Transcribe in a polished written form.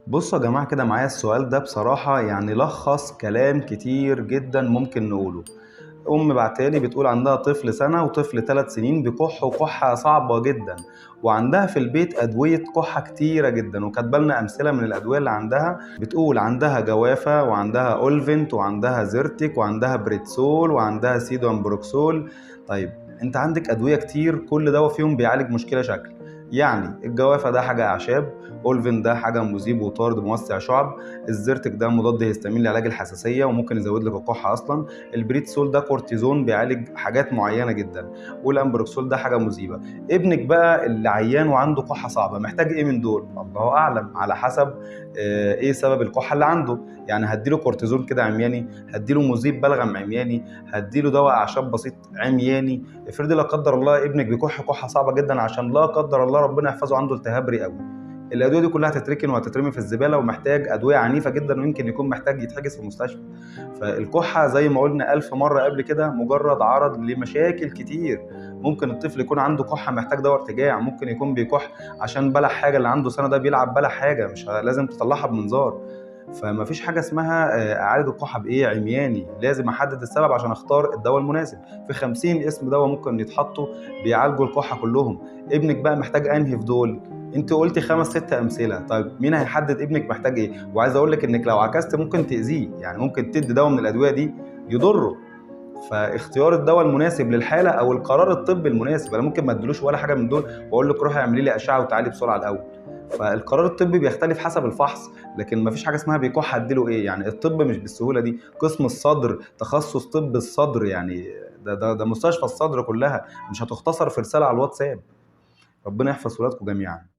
بصوا يا جماعة كده معايا السؤال ده بصراحة يعني لخص كلام كتير جدا ممكن نقوله. أم بعتالي بتقول عندها طفل سنة وطفل 3 سنين بيكح وكحة صعبة جدا، وعندها في البيت أدوية كحة كتيرة جدا، وكاتبة لنا أمثلة من الأدوية اللي عندها. بتقول عندها جوافة وعندها أولفنت وعندها زيرتك وعندها بريتسول وعندها سيدوان بروكسول. طيب أنت عندك أدوية كتير، كل دواء فيهم بيعالج مشكلة شكل. يعني الجوافة ده حاجة أعشاب، أولفين ده حاجة مذيب وطارد موسع شعب، الزيرتك ده مضاد هيستامين لعلاج الحساسية وممكن يزود لك الكحة أصلا، البريتسول ده كورتيزون بيعالج حاجات معينة جدا، والأمبروكسول ده حاجة مذيبة. ابنك بقى اللي عيان وعنده كحة صعبة محتاج إيه من دول؟ الله أعلم، على حسب إيه سبب الكحة اللي عنده. يعني هديله كورتيزون كده عمياني، هديله مذيب بلغم عمياني، هديله دواء أعشاب بسيط عمياني. افرضي لا قدر الله ابنك بيكح كحة صعبة جدا عشان لا قدر الله ربنا يحفظه عنده التهاب رئوي، الادويه دي كلها هتتركن وهتترمي في الزباله، ومحتاج ادويه عنيفه جدا ويمكن يكون محتاج يتحجز في المستشفى. فالكحه زي ما قلنا ألف مره قبل كده مجرد عرض لمشاكل كتير. ممكن الطفل يكون عنده كحه محتاج دواء ارتجاع، ممكن يكون بيكح عشان بلع حاجه، اللي عنده سنه ده بيلعب بلع حاجه مش لازم تطلعها بمنظار. فمفيش حاجه اسمها اعالج الكحه بايه عمياني، لازم احدد السبب عشان اختار الدواء المناسب. في 50 اسم دواء ممكن يتحطوا بيعالجوا الكحه كلهم. ابنك بقى محتاج انهي في دول؟ انت قلتي 5 6 امثله، طيب مين هيحدد ابنك محتاج ايه؟ وعايز اقول لك انك لو عكست ممكن تاذيه، يعني ممكن تدي دواء من الادويه دي يضره. فاختيار الدواء المناسب للحاله او القرار الطبي المناسب، انا ممكن ما ادلوش ولا حاجه من دول واقول لك روحي اعملي لي اشعه وتعالي بسرعه الاول. فالقرار الطبي بيختلف حسب الفحص، لكن مفيش حاجه اسمها بيكح اديله ايه. يعني الطب مش بالسهوله دي، قسم الصدر تخصص طب الصدر يعني، ده مستشفى الصدر كلها، مش هتختصر في رساله على الواتساب. ربنا يحفظ ولادكم جميعا.